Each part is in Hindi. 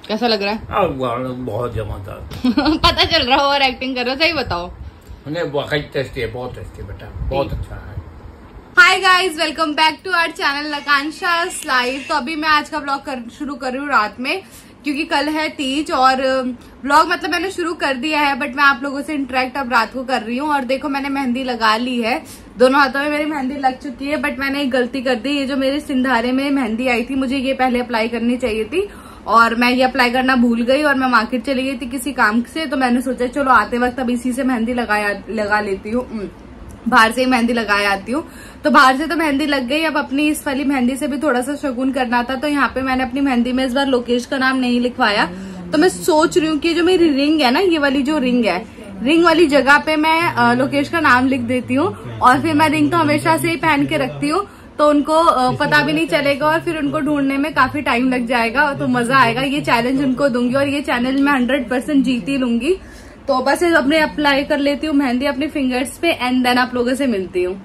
कैसा लग रहा है? बहुत जमादार। पता चल रहा हो और एक्टिंग कर रहे हो, सही बताओ। नहीं टेस्टी है, बहुत टेस्टी बेटा, बहुत अच्छा है। Hi guys, welcome back to our channel Akanksha's live. तो अभी मैं आज का ब्लॉग शुरू कर रही हूँ रात में, क्योंकि कल है तीज और ब्लॉग मतलब मैंने शुरू कर दिया है, बट मैं आप लोगों से इंटरेक्ट अब रात को कर रही हूँ। और देखो मैंने मेहंदी लगा ली है, दोनों हाथों में मेरी मेहंदी लग चुकी है। बट मैंने एक गलती कर दी, ये जो मेरे सिंधारे में मेहंदी आई थी, मुझे ये पहले अप्लाई करनी चाहिए थी और मैं ये अप्लाई करना भूल गई। और मैं मार्केट चली गई थी किसी काम से, तो मैंने सोचा चलो आते वक्त अब इसी से मेहंदी लगा लेती हूँ, बाहर से ही मेहंदी लगा आती हूँ। तो बाहर से तो मेहंदी लग गई, अब अपनी इस वाली मेहंदी से भी थोड़ा सा शगुन करना था। तो यहाँ पे मैंने अपनी मेहंदी में इस बार लोकेश का नाम नहीं लिखवाया। तो मैं सोच रही हूँ कि जो मेरी रिंग है ना, ये वाली जो रिंग है, रिंग वाली जगह पे मैं लोकेश का नाम लिख देती हूँ। और फिर मैं रिंग तो हमेशा से ही पहन के रखती हूँ, तो उनको पता भी नहीं चलेगा और फिर उनको ढूंढने में काफी टाइम लग जाएगा, तो मजा आएगा। ये चैलेंज उनको दूंगी और ये चैलेंज मैं 100% जीत ही लूंगी। तो बस अपने अप्लाई कर लेती हूँ मेहंदी अपने फिंगर्स पे एंड देन आप लोगों से मिलती हूँ।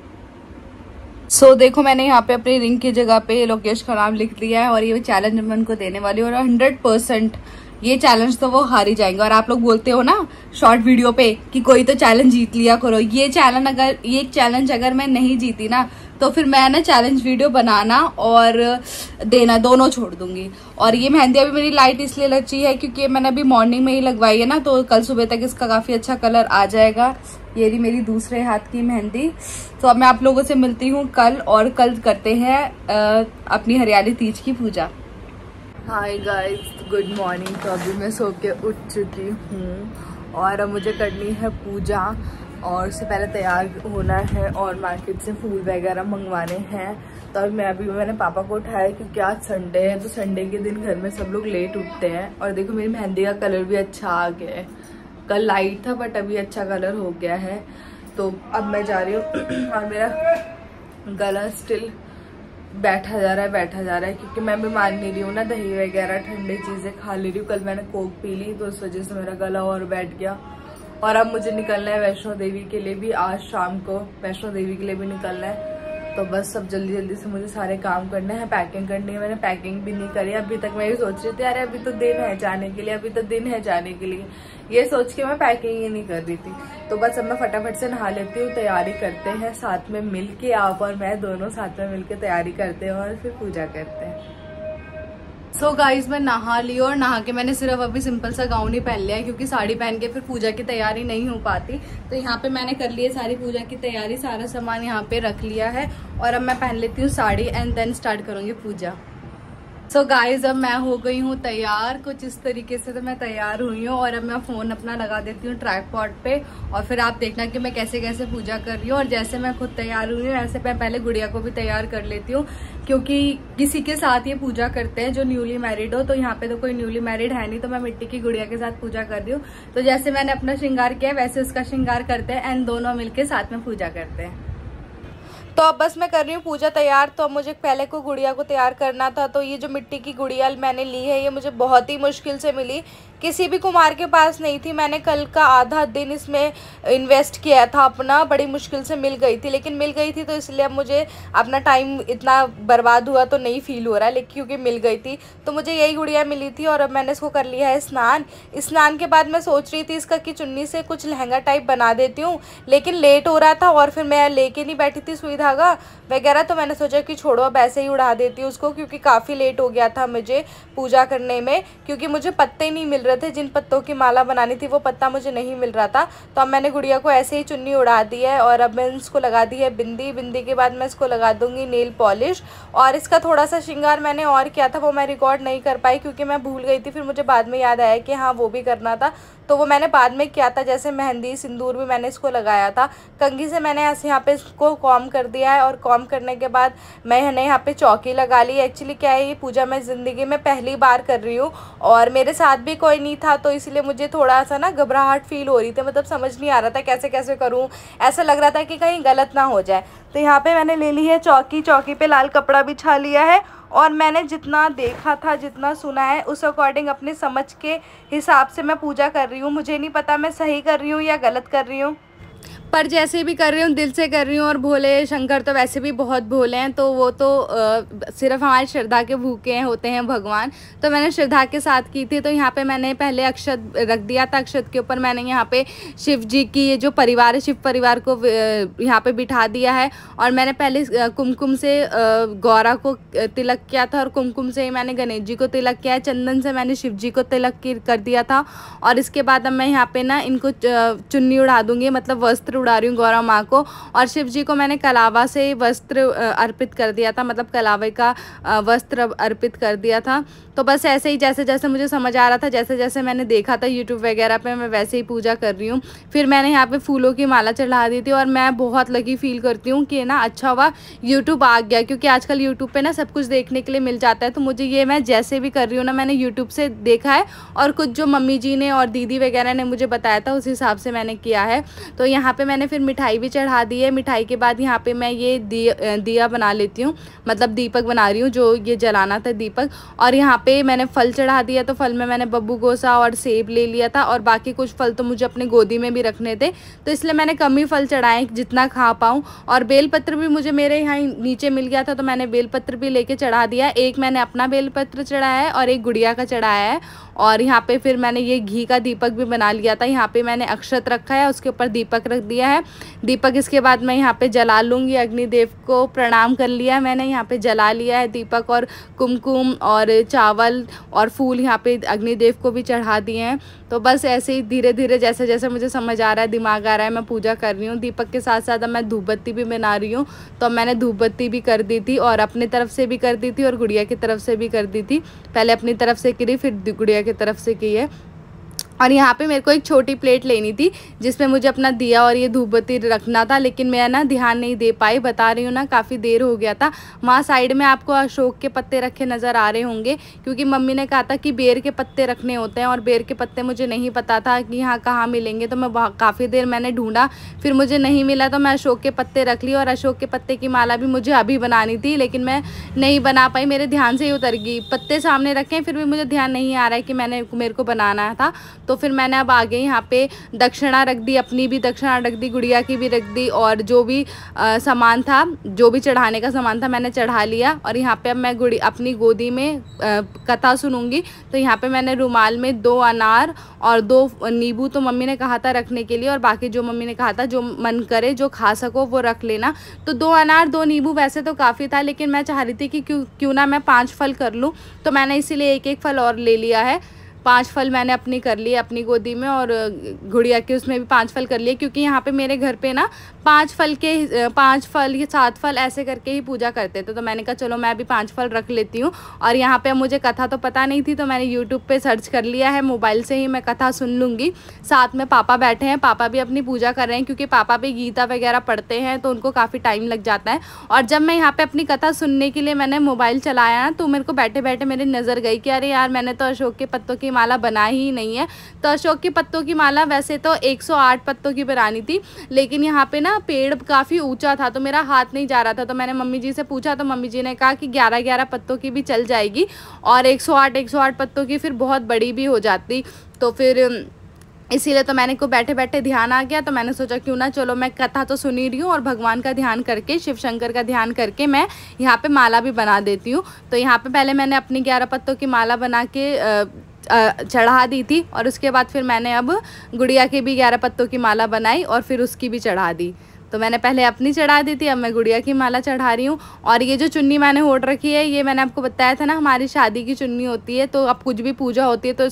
सो देखो मैंने यहाँ पे अपनी रिंग की जगह पे लोकेश का नाम लिख दिया है और ये चैलेंज मैं उनको देने वाली हूँ। और 100% ये चैलेंज तो वो हार ही जाएंगे। और आप लोग बोलते हो ना शॉर्ट वीडियो पे कि कोई तो चैलेंज जीत लिया करो, ये चैलेंज अगर मैं नहीं जीती ना, तो फिर मैं ना चैलेंज वीडियो बनाना और देना दोनों छोड़ दूंगी। और ये मेहंदी अभी मेरी लाइट इसलिए लगी है क्योंकि मैंने अभी मॉर्निंग में ही लगवाई है ना, तो कल सुबह तक इसका काफी अच्छा कलर आ जाएगा। ये रही मेरी दूसरे हाथ की मेहंदी। तो अब मैं आप लोगों से मिलती हूँ कल, और कल करते हैं अपनी हरियाली तीज की पूजा। Hi guys, good morning. तो अभी मैं सो के उठ चुकी हूँ और अब मुझे करनी है पूजा, और उससे पहले तैयार होना है और मार्केट से फूल वगैरह मंगवाने हैं। तो अभी मैंने पापा को उठाया क्योंकि आज संडे है, तो संडे के दिन घर में सब लोग लेट उठते हैं। और देखो मेरी मेहंदी का कलर भी अच्छा आ गया है, कल लाइट था बट अभी अच्छा कलर हो गया है। तो अब मैं जा रही हूँ और मेरा गला स्टिल बैठा जा रहा है क्योंकि मैं बीमार नहीं रही हूँ ना, दही वगैरह ठंडी चीजें खा ले रही हूँ। कल मैंने कोक पी ली, तो उस वजह से मेरा गला और बैठ गया। और अब मुझे निकलना है वैष्णो देवी के लिए भी, आज शाम को वैष्णो देवी के लिए भी निकलना है। तो बस सब जल्दी से मुझे सारे काम करने हैं, पैकिंग करनी है। मैंने पैकिंग भी नहीं करी अभी तक। मैं ये सोच रही थी अरे अभी तो दिन है जाने के लिए, ये सोच के मैं पैकिंग ही नहीं कर रही थी। तो बस अब मैं फटाफट से नहा लेती हूँ, तैयारी करते हैं साथ में मिलके। आप और मैं दोनों साथ में मिलके तैयारी करते हैं और फिर पूजा करते हैं। सो गाइज मैं नहा ली और नहा के मैंने सिर्फ अभी सिंपल सा गाउन ही पहन लिया है, क्योंकि साड़ी पहन के फिर पूजा की तैयारी नहीं हो पाती। तो यहाँ पे मैंने कर ली है सारी पूजा की तैयारी, सारा सामान यहाँ पे रख लिया है। और अब मैं पहन लेती हूँ साड़ी एंड देन स्टार्ट करूंगी पूजा। सो गाइज अब मैं हो गई हूँ तैयार, कुछ इस तरीके से तो मैं तैयार हुई हूँ। और अब मैं फोन अपना लगा देती हूँ ट्राइपॉड पे, और फिर आप देखना कि मैं कैसे कैसे पूजा कर रही हूँ। और जैसे मैं खुद तैयार हुई हूँ ऐसे मैं पहले गुड़िया को भी तैयार कर लेती हूँ, क्योंकि किसी के साथ ये पूजा करते हैं जो न्यूली मैरिड हो। तो यहाँ पे तो कोई न्यूली मैरिड है नहीं, तो मैं मिट्टी की गुड़िया के साथ पूजा कर रही हूँ। तो जैसे मैंने अपना श्रृंगार किया वैसे उसका श्रृंगार करते हैं एंड दोनों मिलके साथ में पूजा करते हैं। तो अब बस मैं कर रही हूँ पूजा तैयार। तो अब मुझे पहले को गुड़िया को तैयार करना था। तो ये जो मिट्टी की गुड़िया मैंने ली है, ये मुझे बहुत ही मुश्किल से मिली, किसी भी कुम्हार के पास नहीं थी। मैंने कल का आधा दिन इसमें इन्वेस्ट किया था अपना, बड़ी मुश्किल से मिल गई थी, लेकिन मिल गई थी तो इसलिए अब मुझे अपना टाइम इतना बर्बाद हुआ तो नहीं फील हो रहा है, लेकिन क्योंकि मिल गई थी। तो मुझे यही गुड़िया मिली थी और अब मैंने इसको कर लिया है स्नान। स्नान के बाद मैं सोच रही थी इसका कि चुन्नी से कुछ लहंगा टाइप बना देती हूँ, लेकिन लेट हो रहा था और फिर मैं लेके नहीं बैठी थी सुई धागा वगैरह, तो मैंने सोचा कि छोड़ो अब ऐसे ही उड़ा देती हूँ उसको, क्योंकि काफ़ी लेट हो गया था मुझे पूजा करने में, क्योंकि मुझे पत्ते नहीं मिल रहे थे, जिन पत्तों की माला बनानी थी वो पत्ता मुझे नहीं मिल रहा था। तो अब मैंने गुड़िया को ऐसे ही चुन्नी उड़ा दी है और अब मैंने इसको लगा दी है बिंदी। बिंदी के बाद मैं इसको लगा दूंगी नेल पॉलिश, और इसका थोड़ा सा श्रृंगार मैंने और किया था, वो मैं रिकॉर्ड नहीं कर पाई क्योंकि मैं भूल गई थी। फिर मुझे बाद में याद आया कि हाँ वो भी करना था, तो वो मैंने बाद में किया था। जैसे मेहंदी सिंदूर भी मैंने इसको लगाया था। कंघी से मैंने ऐसे यहाँ पे इसको कॉम कर दिया है और कॉम करने के बाद मैंने यहाँ पे चौकी लगा ली। एक्चुअली क्या है, ये पूजा मैं ज़िंदगी में पहली बार कर रही हूँ और मेरे साथ भी कोई नहीं था, तो इसलिए मुझे थोड़ा सा ना घबराहट फील हो रही थी, मतलब समझ नहीं आ रहा था कैसे कैसे करूँ, ऐसा लग रहा था कि कहीं गलत ना हो जाए। तो यहाँ पे मैंने ले ली है चौकी, चौकी पे लाल कपड़ा बिछा लिया है और मैंने जितना देखा था, जितना सुना है, उस अकॉर्डिंग अपने समझ के हिसाब से मैं पूजा कर रही हूँ। मुझे नहीं पता मैं सही कर रही हूँ या गलत कर रही हूँ, पर जैसे भी कर रही हूँ दिल से कर रही हूँ। और भोले शंकर तो वैसे भी बहुत भोले हैं, तो वो तो सिर्फ हमारी श्रद्धा के भूखे होते हैं भगवान। तो मैंने श्रद्धा के साथ की थी। तो यहाँ पे मैंने पहले अक्षत रख दिया था, अक्षत के ऊपर मैंने यहाँ पे शिव जी की, ये जो परिवार है शिव परिवार को यहाँ पे बिठा दिया है। और मैंने पहले कुमकुम से गौरा को तिलक किया था और कुमकुम से ही मैंने गणेश जी को तिलक किया है। चंदन से मैंने शिव जी को तिलक कर दिया था। और इसके बाद अब मैं यहाँ पे ना इनको चुन्नी उड़ा दूँगी, मतलब वस्त्र उड़ा रही हूँ गौरा माँ को। और शिव जी को मैंने कलावा से वस्त्र अर्पित कर दिया था, मतलब कलावे का वस्त्र अर्पित कर दिया था। तो बस ऐसे ही जैसे जैसे मुझे समझ आ रहा था, जैसे जैसे मैंने देखा था यूट्यूब वगैरह पे, मैं वैसे ही पूजा कर रही हूँ। फिर मैंने यहाँ पे फूलों की माला चढ़ा दी थी और मैं बहुत लकी फील करती हूँ कि ना अच्छा हुआ यूट्यूब आ गया, क्योंकि आजकल यूट्यूब पे ना सब कुछ देखने के लिए मिल जाता है। तो मुझे ये मैं जैसे भी कर रही हूँ ना, मैंने यूट्यूब से देखा है और कुछ जो मम्मी जी ने और दीदी वगैरह ने मुझे बताया था उस हिसाब से मैंने किया है। तो यहाँ पे मैंने फिर मिठाई भी चढ़ा दी है। मिठाई के बाद यहाँ पे मैं ये दिया बना लेती हूँ, मतलब दीपक बना रही हूँ, जो ये जलाना था दीपक। और यहाँ पे मैंने फल चढ़ा दिया, तो फल में मैंने बब्बू गोसा और सेब ले लिया था, और बाकी कुछ फल तो मुझे अपने गोदी में भी रखने थे, तो इसलिए मैंने कम ही फल चढ़ाए जितना खा पाऊँ। और बेलपत्र भी मुझे मेरे यहाँ नीचे मिल गया था, तो मैंने बेलपत्र भी लेके चढ़ा दिया। एक मैंने अपना बेलपत्र चढ़ाया है और एक गुड़िया का चढ़ाया है। और यहाँ पे फिर मैंने ये घी का दीपक भी बना लिया था। यहाँ पे मैंने अक्षत रखा है, उसके ऊपर दीपक रख दिया है। दीपक इसके बाद मैं यहाँ पे जला लूँगी। अग्निदेव को प्रणाम कर लिया है मैंने, यहाँ पे जला लिया है दीपक, और कुमकुम और चावल और फूल यहाँ पे अग्निदेव को भी चढ़ा दिए हैं। तो बस ऐसे ही धीरे धीरे जैसे जैसे मुझे समझ आ रहा है, दिमाग आ रहा है, मैं पूजा कर रही हूँ। दीपक के साथ साथ अब मैं धूप बत्ती भी बना रही हूँ। तो मैंने धूप बत्ती भी कर दी थी, और अपनी तरफ से भी कर दी थी और गुड़िया की तरफ से भी कर दी थी। पहले अपनी तरफ से करी, फिर गुड़िया की तरफ से की है। और यहाँ पे मेरे को एक छोटी प्लेट लेनी थी जिसमें मुझे अपना दिया और ये धूप बत्ती रखना था, लेकिन मैं ना ध्यान नहीं दे पाई, बता रही हूँ ना काफ़ी देर हो गया था। वहाँ साइड में आपको अशोक के पत्ते रखे नज़र आ रहे होंगे, क्योंकि मम्मी ने कहा था कि बेर के पत्ते रखने होते हैं, और बेर के पत्ते मुझे नहीं पता था कि यहाँ कहाँ मिलेंगे। तो मैं काफ़ी देर मैंने ढूंढा, फिर मुझे नहीं मिला, तो मैं अशोक के पत्ते रख ली। और अशोक के पत्ते की माला भी मुझे अभी बनानी थी, लेकिन मैं नहीं बना पाई, मेरे ध्यान से ही उतर गई। पत्ते सामने रखे फिर भी मुझे ध्यान नहीं आ रहा है कि मेरे को बनाना था। तो फिर मैंने अब आगे यहाँ पे दक्षिणा रख दी, अपनी भी दक्षिणा रख दी, गुड़िया की भी रख दी, और जो भी सामान था, जो भी चढ़ाने का सामान था मैंने चढ़ा लिया। और यहाँ पे अब मैं अपनी गोदी में कथा सुनूंगी। तो यहाँ पे मैंने रुमाल में 2 अनार और 2 नींबू, तो मम्मी ने कहा था रखने के लिए, और बाकी जो मम्मी ने कहा था जो मन करे जो खा सको वो रख लेना। तो 2 अनार 2 नींबू वैसे तो काफ़ी था, लेकिन मैं चाह रही थी कि क्यों ना मैं 5 फल कर लूँ, तो मैंने इसीलिए एक फल और ले लिया है। 5 फल मैंने अपनी कर लिए अपनी गोदी में, और गुड़िया के उसमें भी 5 फल कर लिए, क्योंकि यहाँ पे मेरे घर पे ना 5 फल या 7 फल ऐसे करके ही पूजा करते थे। तो मैंने कहा चलो मैं भी 5 फल रख लेती हूँ। और यहाँ पे मुझे कथा तो पता नहीं थी, तो मैंने यूट्यूब पे सर्च कर लिया है, मोबाइल से ही मैं कथा सुन लूँगी। साथ में पापा बैठे हैं, पापा भी अपनी पूजा कर रहे हैं, क्योंकि पापा भी गीता वगैरह पढ़ते हैं, तो उनको काफ़ी टाइम लग जाता है। और जब मैं यहाँ पर अपनी कथा सुनने के लिए मैंने मोबाइल चलाया ना, तो मेरे को बैठे बैठे मेरी नज़र गई कि अरे यार, मैंने तो अशोक के पत्तों की की माला बनाई ही नहीं है। तो अशोक के पत्तों की माला वैसे तो 108 पत्तों की बनानी थी, लेकिन यहाँ पे ना पेड़ काफ़ी ऊंचा था तो मेरा हाथ नहीं जा रहा था। तो मैंने मम्मी जी से पूछा तो मम्मी जी ने कहा कि 11-11 पत्तों की भी चल जाएगी, और 108 पत्तों की फिर बहुत बड़ी भी हो जाती। तो फिर इसीलिए तो मैंने को बैठे बैठे ध्यान आ गया, तो मैंने सोचा क्यों ना, चलो मैं कथा तो सुन ही रही हूँ और भगवान का ध्यान करके, शिव शंकर का ध्यान करके मैं यहाँ पे माला भी बना देती हूँ। तो यहाँ पे पहले मैंने अपनी 11 पत्तों की माला बना के चढ़ा दी थी, और उसके बाद फिर मैंने अब गुड़िया की भी 11 पत्तों की माला बनाई और फिर उसकी भी चढ़ा दी। तो मैंने पहले अपनी चढ़ा दी थी, अब मैं गुड़िया की माला चढ़ा रही हूँ। और ये जो चुन्नी मैंने ओढ़ रखी है, ये मैंने आपको बताया था ना, हमारी शादी की चुन्नी होती है। तो अब कुछ भी पूजा होती है तो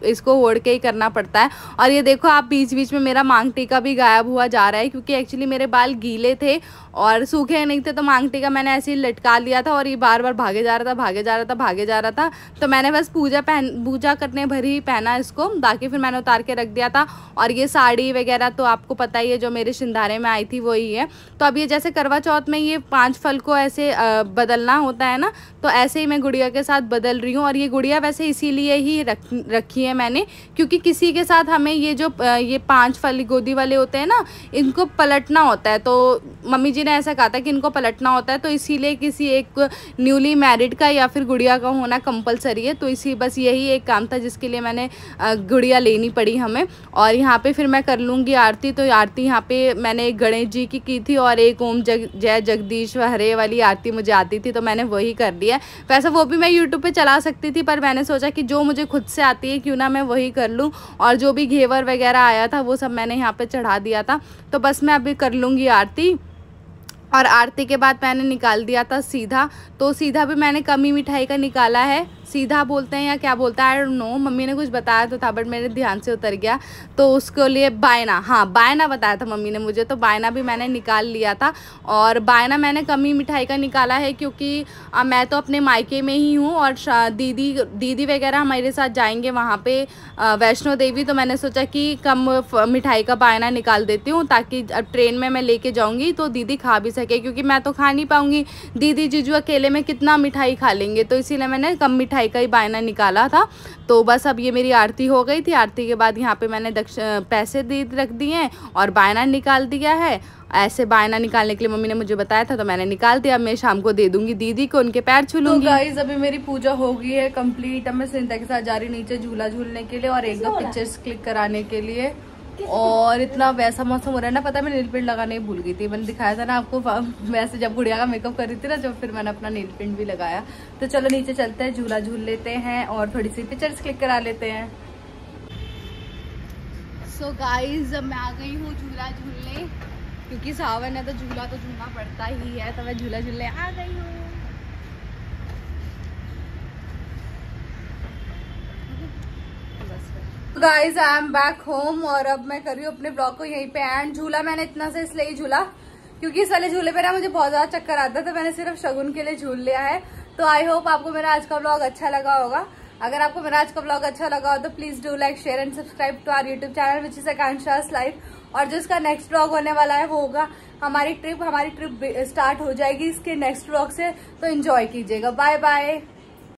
इसको ओढ़ के ही करना पड़ता है। और ये देखो आप, बीच बीच में मेरा मांग टीका भी गायब हुआ जा रहा है, क्योंकि एक्चुअली मेरे बाल गीले थे और सूखे नहीं थे, तो मांग टीका मैंने ऐसे ही लटका लिया था और ये बार बार भागे जा रहा था। तो मैंने बस पूजा करने भर ही पहना इसको, बाकी फिर मैंने उतार के रख दिया था। और ये साड़ी वगैरह तो आपको पता ही है, जो मेरे सिंधारे में आई थी वही है। तो अब ये जैसे करवा चौथ में ये 5 फल को ऐसे बदलना होता है ना, तो ऐसे ही मैं गुड़िया के साथ बदल रही हूँ। और ये गुड़िया वैसे इसीलिए ही रखी है मैंने, क्योंकि किसी के साथ हमें ये जो ये 5 फल गोदी वाले होते हैं ना, इनको पलटना होता है। तो मम्मी जी ने ऐसा कहा था कि इनको पलटना होता है, तो इसीलिए किसी एक न्यूली मैरिड का या फिर गुड़िया का होना कंपलसरी है। तो बस यही एक काम था जिसके लिए मैंने गुड़िया लेनी पड़ी हमें। और यहाँ पे फिर मैं कर लूँगी आरती। तो आरती यहाँ पे मैंने एक गणेश जी की थी और एक ओम जय जगदीश हरे वाली आरती मुझे आती थी, तो मैंने वही कर दिया। वैसे वो भी मैं यूट्यूब पे चला सकती थी, पर मैंने सोचा कि जो मुझे खुद से आती है क्यों ना मैं वही कर लूँ। और जो भी घेवर वगैरह आया था वो सब मैंने यहाँ पे चढ़ा दिया था। तो बस मैं अभी कर लूँगी आरती। और आरती के बाद मैंने निकाल दिया था सीधा। तो सीधा भी मैंने कमी मिठाई का निकाला है, सीधा बोलते हैं या क्या बोलता है आई डोंट नो, मम्मी ने कुछ बताया तो था बट मेरे ध्यान से उतर गया। तो उसके लिए बायना, हाँ बायना बताया था मम्मी ने मुझे, तो बायना भी मैंने निकाल लिया था। और बायना मैंने कमी मिठाई का निकाला है क्योंकि मैं तो अपने मायके में ही हूँ और दीदी वगैरह हमारे साथ जाएंगे वहाँ पे वैष्णो देवी। तो मैंने सोचा कि कम मिठाई का बायना निकाल देती हूँ, ताकि ट्रेन में मैं लेके जाऊँगी तो दीदी खा भी सके, क्योंकि मैं तो खा नहीं पाऊँगी, दीदी जीजू अकेले में कितना मिठाई खा लेंगे। तो इसीलिए मैंने कम मिठाई का ही बायना निकाला था। तो बस अब ये मेरी आरती हो गई थी। आरती के बाद यहाँ पे मैंने पैसे रख दिए हैं और बायना निकाल दिया है। ऐसे बायना निकालने के लिए मम्मी ने मुझे बताया था तो मैंने निकाल दिया। अब मैं शाम को दे दूंगी दीदी को, उनके पैर छू लूंगी। तो गाइस अभी मेरी पूजा हो गई है कंप्लीट। अब मैं सिंता के साथ जा रही नीचे झूला झूलने के लिए और एक दो पिक्चर्स क्लिक कराने के लिए। और इतना वैसा मौसम हो रहा है ना, पता है मैं नील पेंट लगाने ही भूल गई थी। मैंने दिखाया था ना आपको वैसे जब गुड़िया का मेकअप कर रही थी ना, जब फिर मैंने अपना नील पेंट भी लगाया। तो चलो नीचे चलते हैं, झूला झूल लेते हैं और थोड़ी सी पिक्चर्स क्लिक करा लेते हैं। सो गाइज अब मैं आ गई हूँ झूला झूलने, क्योंकि सावन है तो झूला तो झूलना पड़ता ही है। तो मैं झूला झूलने आ गई हूँ। Guys I am back home और अब मैं कर रही हूँ अपने ब्लॉग को यहीं पे एंड। झूला मैंने इतना से इसलिए झूला क्योंकि इस वाले झूले पे ना मुझे बहुत ज्यादा चक्कर आता है, तो मैंने सिर्फ शगुन के लिए झूल लिया है। तो आई होप आपको मेरा आज का ब्लॉग अच्छा लगा होगा। अगर आपको मेरा आज का ब्लॉग अच्छा लगा हो तो please do like share and subscribe to our YouTube channel which is Akanksha's life. और जो इसका नेक्स्ट ब्लॉग होने वाला है वो होगा हमारी ट्रिप स्टार्ट हो जाएगी इसके नेक्स्ट ब्लॉग से, तो एंजॉय कीजिएगा। Bye bye.